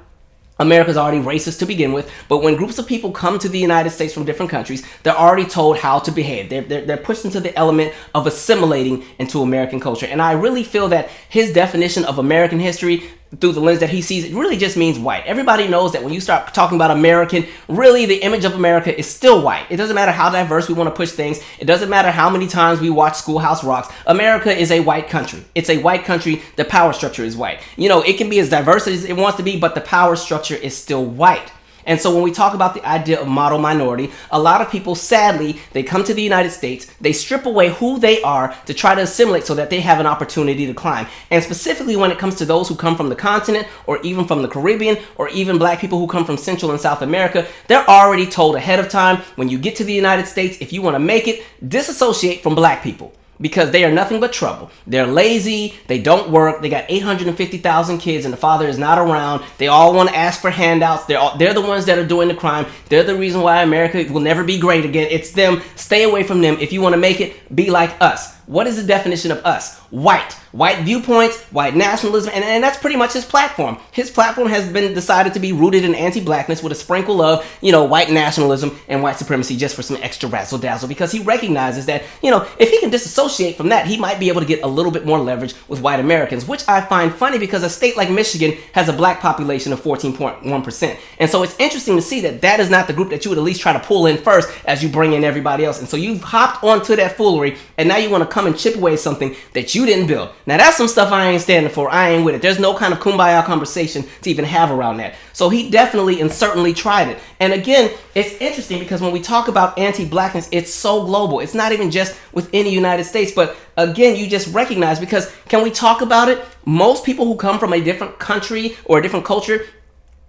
America's already racist to begin with, but when groups of people come to the United States from different countries, they're already told how to behave. They're pushed into the element of assimilating into American culture. And I really feel that his definition of American history through the lens that he sees, it really just means white. Everybody knows that when you start talking about American, really the image of America is still white. It doesn't matter how diverse we want to push things. It doesn't matter how many times we watch Schoolhouse Rocks. America is a white country. It's a white country. The power structure is white. You know, it can be as diverse as it wants to be, but the power structure is still white. And so when we talk about the idea of model minority, a lot of people, sadly, they come to the United States, they strip away who they are to try to assimilate so that they have an opportunity to climb. And specifically when it comes to those who come from the continent or even from the Caribbean or even black people who come from Central and South America, they're already told ahead of time, when you get to the United States, if you want to make it, disassociate from black people. Because they are nothing but trouble. They're lazy, they don't work, they got 850,000 kids and the father is not around. They all want to ask for handouts. They're the ones that are doing the crime. They're the reason why America will never be great again. It's them. Stay away from them. If you want to make it, be like us. What is the definition of us? White. White viewpoints, white nationalism, and that's pretty much his platform. His platform has been decided to be rooted in anti-blackness with a sprinkle of, white nationalism and white supremacy just for some extra razzle-dazzle, because he recognizes that, if he can disassociate from that, he might be able to get a little bit more leverage with white Americans, which I find funny because a state like Michigan has a black population of 14.1%. And so it's interesting to see that that is not the group that you would at least try to pull in first as you bring in everybody else. And so you've hopped onto that foolery, and now you want to come and chip away something that you didn't build. Now that's some stuff I ain't standing for. I ain't with it. There's no kind of kumbaya conversation to even have around that. So he definitely and certainly tried it. And again, it's interesting because when we talk about anti-blackness, it's so global. It's not even just within the United States, but again, you just recognize, because can we talk about it? Most people who come from a different country or a different culture,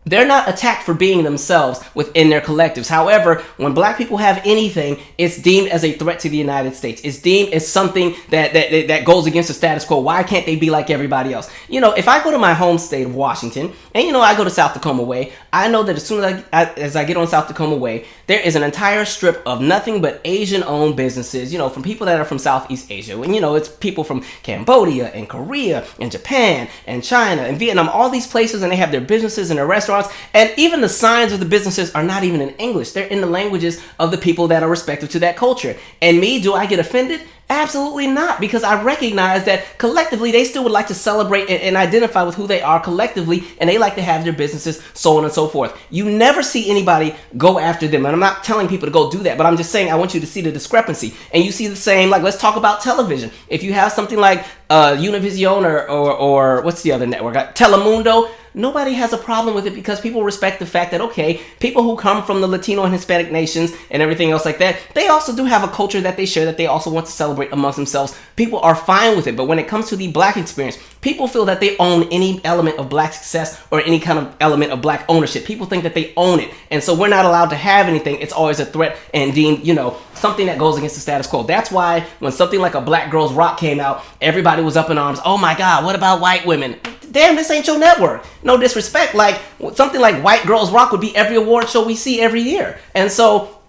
they're not attacked for being themselves within their collectives. However, when black people have anything, it's deemed as a threat to the United States. It's deemed as something that goes against the status quo. Why can't they be like everybody else? If I go to my home state of Washington, and I go to South Tacoma Way, I know that as soon as I get on South Tacoma Way, there is an entire strip of nothing but Asian-owned businesses, from people that are from Southeast Asia. And, it's people from Cambodia and Korea and Japan and China and Vietnam, all these places, and they have their businesses and their restaurants. And even the signs of the businesses are not even in English. They're in the languages of the people that are respective to that culture. And me, do I get offended? Absolutely not, because I recognize that collectively they still would like to celebrate and identify with who they are collectively, and they like to have their businesses, so on and so forth. You never see anybody go after them, and I'm not telling people to go do that, but I'm just saying I want you to see the discrepancy. And you see the same, like, let's talk about television. If you have something like Univision or what's the other network? Telemundo. Nobody has a problem with it because people respect the fact that, okay, people who come from the Latino and Hispanic nations and everything else like that, they also do have a culture that they share that they also want to celebrate amongst themselves. People are fine with it. But when it comes to the black experience, people feel that they own any element of black success or any kind of element of black ownership. People think that they own it. And so we're not allowed to have anything. It's always a threat and deemed, something that goes against the status quo. That's why when something like A Black Girl's Rock came out, everybody was up in arms. Oh my God, what about white women? Damn, this ain't your network. No disrespect. Like, something like White Girls Rock would be every award show we see every year. And so,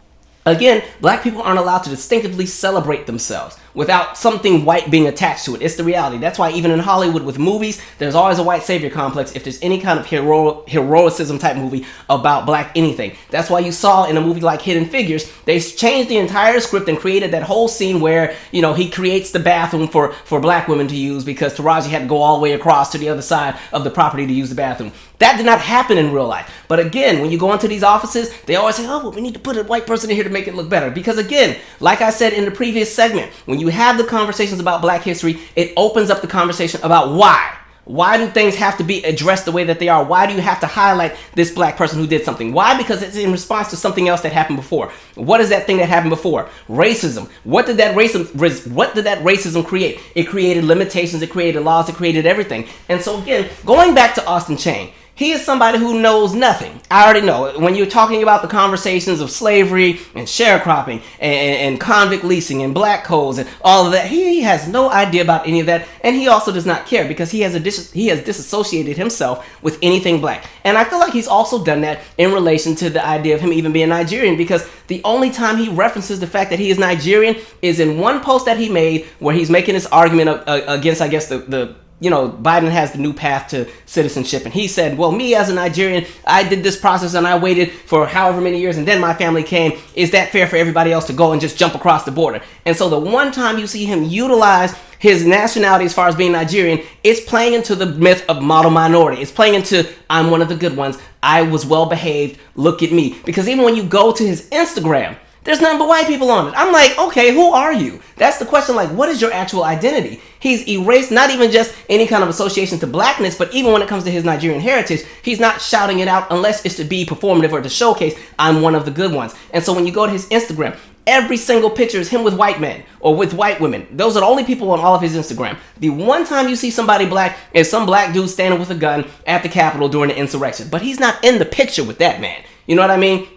again, black people aren't allowed to distinctively celebrate themselves without something white being attached to it. It's the reality. That's why even in Hollywood with movies, there's always a white savior complex if there's any kind of heroicism type movie about black anything. That's why you saw in a movie like Hidden Figures, they changed the entire script and created that whole scene where, he creates the bathroom for black women to use because Taraji had to go all the way across to the other side of the property to use the bathroom. That did not happen in real life. But again, when you go into these offices, they always say, oh, well, we need to put a white person in here to make it look better. Because again, like I said in the previous segment, when you have the conversations about black history, it opens up the conversation about why. Why do things have to be addressed the way that they are? Why do you have to highlight this black person who did something? Why? Because it's in response to something else that happened before. What is that thing that happened before? Racism. What did that racism create? It created limitations, it created laws, it created everything. And so again, going back to Austin Chenge, He is somebody who knows nothing. I already know. When you're talking about the conversations of slavery and sharecropping and convict leasing and black codes and all of that, he has no idea about any of that, and he also does not care because he has disassociated himself with anything black. And I feel like he's also done that in relation to the idea of him even being Nigerian, because the only time he references the fact that he is Nigerian is in one post that he made where he's making this argument against, I guess, Biden has the new path to citizenship. And he said, well, me as a Nigerian, I did this process and I waited for however many years and then my family came. Is that fair for everybody else to go and just jump across the border? And so the one time you see him utilize his nationality as far as being Nigerian, it's playing into the myth of model minority. It's playing into, I'm one of the good ones. I was well behaved. Look at me. Because even when you go to his Instagram, there's nothing but white people on it. I'm like, okay, who are you? That's the question. Like, what is your actual identity? He's erased not even just any kind of association to blackness, but even when it comes to his Nigerian heritage, he's not shouting it out unless it's to be performative or to showcase, I'm one of the good ones. And so when you go to his Instagram, every single picture is him with white men or with white women. Those are the only people on all of his Instagram. The one time you see somebody black is some black dude standing with a gun at the Capitol during the insurrection. But he's not in the picture with that man. You know what I mean?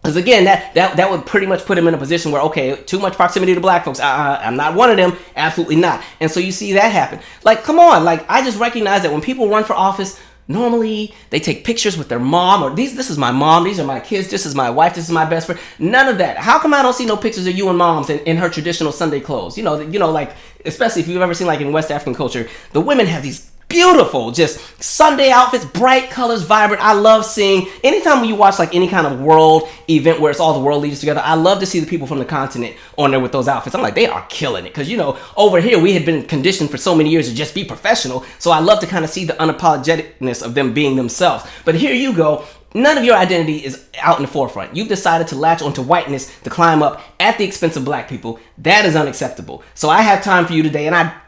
Because again, that would pretty much put him in a position where, okay, too much proximity to black folks. I'm not one of them. Absolutely not. And so you see that happen. Like, come on. Like, I just recognize that when people run for office, normally they take pictures with their mom or this is my mom, these are my kids, this is my wife, this is my best friend. None of that. How come I don't see no pictures of you and moms in her traditional Sunday clothes? You know, like, especially if you've ever seen, like, in West African culture, the women have these beautiful, just Sunday outfits, bright colors, vibrant. I love seeing, anytime when you watch like any kind of world event where it's all the world leaders together, I love to see the people from the continent on there with those outfits. I'm like, they are killing it. Because, you know, over here we had been conditioned for so many years to just be professional. So I love to kind of see the unapologeticness of them being themselves. But here you go. None of your identity is out in the forefront. You've decided to latch onto whiteness to climb up at the expense of black people. That is unacceptable. So I have time for you today, and I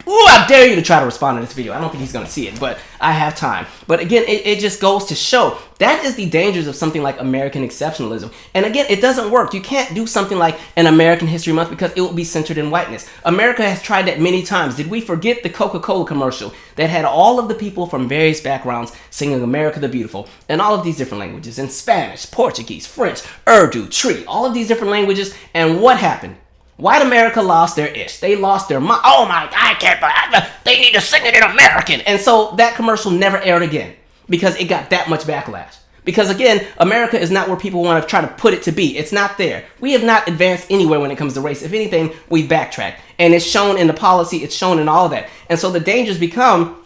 dare you to try to respond to this video. I don't think he's going to see it, but I have time. But again, it just goes to show that is the dangers of something like American exceptionalism. And again, it doesn't work. You can't do something like an American History Month because it will be centered in whiteness. America has tried that many times. Did we forget the Coca-Cola commercial that had all of the people from various backgrounds singing America the Beautiful in all of these different languages, in Spanish, Portuguese, French, Urdu, Tree, all of these different languages? And what happened? White America lost their ish. They lost their mind. Oh my, I can't believe it. They need to sing it in American. And so that commercial never aired again because it got that much backlash. Because again, America is not where people want to try to put it to be. It's not there. We have not advanced anywhere when it comes to race. If anything, we've backtracked. And it's shown in the policy. It's shown in all of that. And so the dangers become,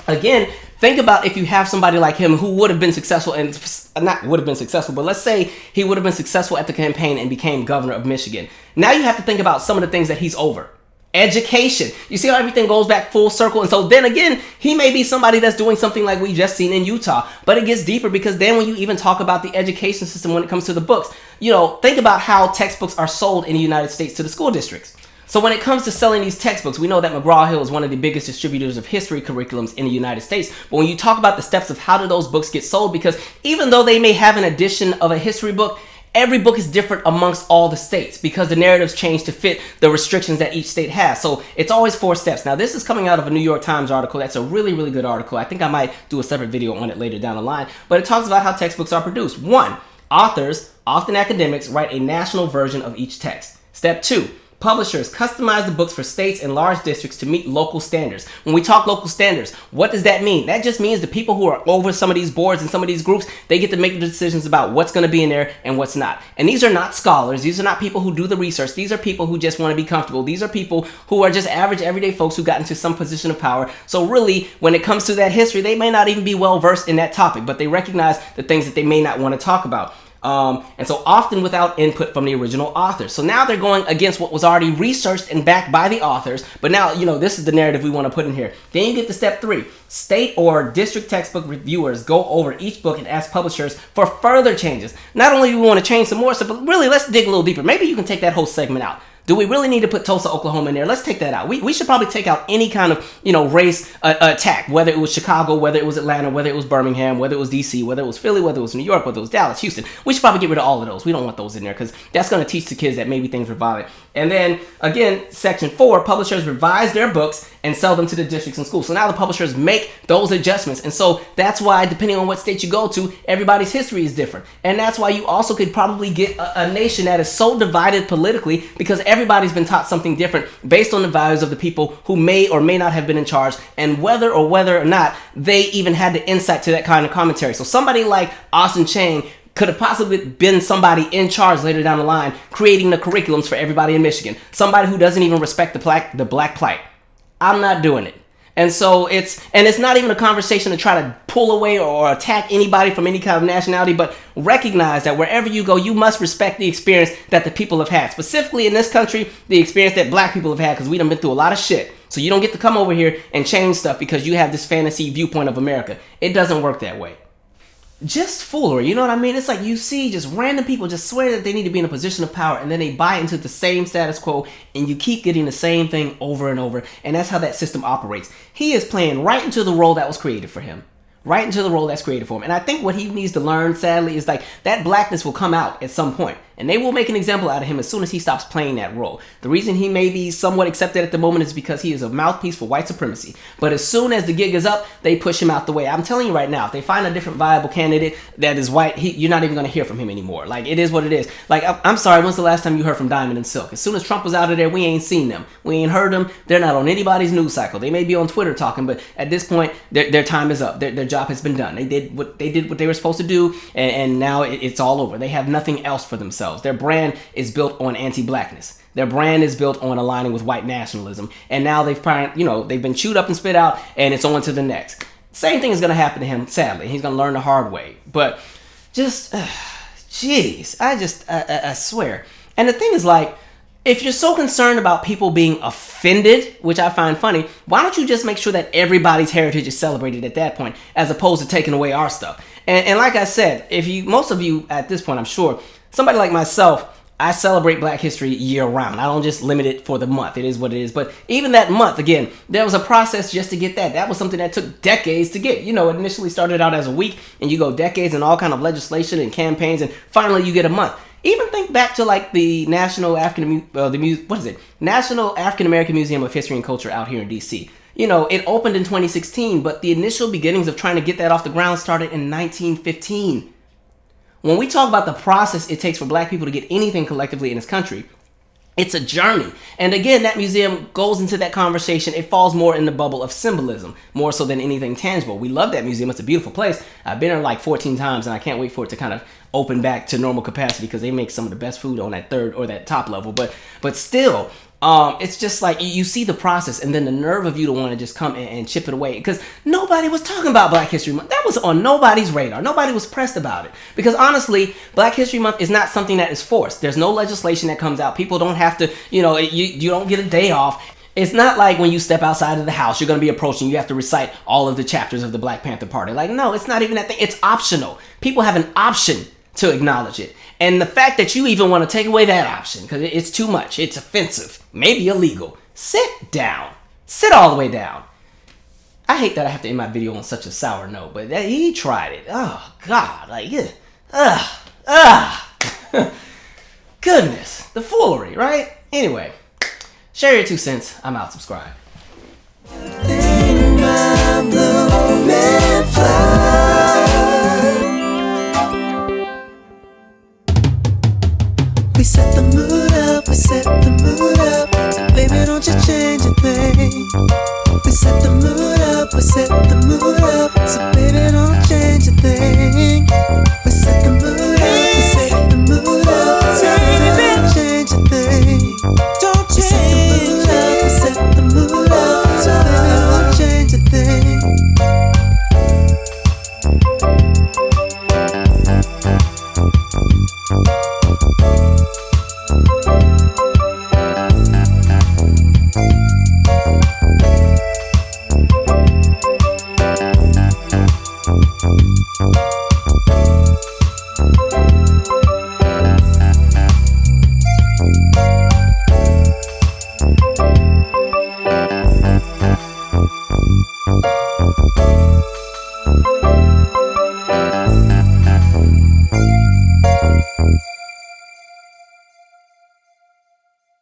again, think about if you have somebody like him who would have been successful, and not would have been successful, but let's say he would have been successful at the campaign and became governor of Michigan. Now you have to think about some of the things that he's over. Education. You see how everything goes back full circle? And so then again, he may be somebody that's doing something like we just seen in Utah. But it gets deeper because then when you even talk about the education system when it comes to the books, you know, think about how textbooks are sold in the United States to the school districts. So when it comes to selling these textbooks, we know that McGraw-Hill is one of the biggest distributors of history curriculums in the United States. But when you talk about the steps of how do those books get sold, because even though they may have an edition of a history book, every book is different amongst all the states because the narratives change to fit the restrictions that each state has. So it's always 4 steps. Now, this is coming out of a New York Times article. That's a really, really good article. I think I might do a separate video on it later down the line. But it talks about how textbooks are produced. 1, authors, often academics, write a national version of each text. Step 2, publishers customize the books for states and large districts to meet local standards. When we talk local standards, what does that mean? That just means the people who are over some of these boards and some of these groups, they get to make the decisions about what's going to be in there and what's not. And these are not scholars. These are not people who do the research. These are people who just want to be comfortable. These are people who are just average, everyday folks who got into some position of power. So really, when it comes to that history, they may not even be well versed in that topic, but they recognize the things that they may not want to talk about. And so often without input from the original authors. So now they're going against what was already researched and backed by the authors. But now, you know, this is the narrative we want to put in here. Then you get to step 3. State or district textbook reviewers go over each book and ask publishers for further changes. Not only do we want to change some more stuff, but really let's dig a little deeper. Maybe you can take that whole segment out. Do we really need to put Tulsa, Oklahoma in there? Let's take that out. We should probably take out any kind of, you know, race attack, whether it was Chicago, whether it was Atlanta, whether it was Birmingham, whether it was DC, whether it was Philly, whether it was New York, whether it was Dallas, Houston. We should probably get rid of all of those. We don't want those in there because that's going to teach the kids that maybe things were violent. And then, again, section 4, publishers revise their books and sell them to the districts and schools. So now the publishers make those adjustments. And so that's why, depending on what state you go to, everybody's history is different. And that's why you also could probably get a nation that is so divided politically, because everybody's been taught something different based on the values of the people who may or may not have been in charge, and whether or not they even had the insight to that kind of commentary. So somebody like Austin Chenge could have possibly been somebody in charge later down the line, creating the curriculums for everybody in Michigan. Somebody who doesn't even respect the black plight. I'm not doing it. And so it's not even a conversation to try to pull away or attack anybody from any kind of nationality, but recognize that wherever you go, you must respect the experience that the people have had. Specifically in this country, the experience that black people have had, because we done been through a lot of shit. So you don't get to come over here and change stuff because you have this fantasy viewpoint of America. It doesn't work that way. Just foolery, you know what I mean? It's like you see just random people just swear that they need to be in a position of power, and then they buy into the same status quo, and you keep getting the same thing over and over, and that's how that system operates. He is playing right into the role that was created for him. Right into the role that's created for him. And I think what he needs to learn, sadly, is like that blackness will come out at some point. And they will make an example out of him as soon as he stops playing that role. The reason he may be somewhat accepted at the moment is because he is a mouthpiece for white supremacy. But as soon as the gig is up, they push him out the way. I'm telling you right now, if they find a different viable candidate that is white, you're not even going to hear from him anymore. Like, it is what it is. Like, I'm sorry, when's the last time you heard from Diamond and Silk? As soon as Trump was out of there, we ain't seen them. We ain't heard them. They're not on anybody's news cycle. They may be on Twitter talking, but at this point, their time is up. Their job has been done. They did what they were supposed to do, and now it's all over. They have nothing else for themselves. Their brand is built on anti-blackness. Their brand is built on aligning with white nationalism, and now they've been chewed up and spit out, and it's on to the next. Same thing is going to happen to him, sadly. He's going to learn the hard way. But just, jeez, I swear. And the thing is, like, if you're so concerned about people being offended, which I find funny, why don't you just make sure that everybody's heritage is celebrated at that point, as opposed to taking away our stuff? And like I said, most of you at this point, I'm sure, somebody like myself, I celebrate Black History year round. I don't just limit it for the month. It is what it is. But even that month, again, there was a process just to get that. That was something that took decades to get. You know, it initially started out as a week, and you go decades and all kind of legislation and campaigns, and finally you get a month. Even think back to like the National African American Museum of History and Culture out here in DC. You know, it opened in 2016, but the initial beginnings of trying to get that off the ground started in 1915. When we talk about the process it takes for Black people to get anything collectively in this country, it's a journey. And again, that museum goes into that conversation. It falls more in the bubble of symbolism, more so than anything tangible. We love that museum. It's a beautiful place. I've been there like 14 times, and I can't wait for it to kind of open back to normal capacity, because they make some of the best food on that third or that top level. But still, it's just like you see the process, and then the nerve of you to want to just come and chip it away, because nobody was talking about Black History Month. That was on nobody's radar. Nobody was pressed about it, because honestly, Black History Month is not something that is forced. There's no legislation that comes out. People don't have to, you don't get a day off. It's not like when you step outside of the house, you're going to be approaching, you have to recite all of the chapters of the Black Panther Party. Like, no, it's not even that thing. It's optional. People have an option to acknowledge it. And the fact that you even want to take away that option, because it's too much, it's offensive, maybe illegal. Sit down. Sit all the way down. I hate that I have to end my video on such a sour note, but he tried it. Oh, God. Like, goodness. The foolery, right? Anyway, share your 2 cents. I'm out. Subscribe. We set the mood up, we set the mood up. So baby, don't you change a thing. We set the mood up, we set the mood up. So baby, don't change a thing. We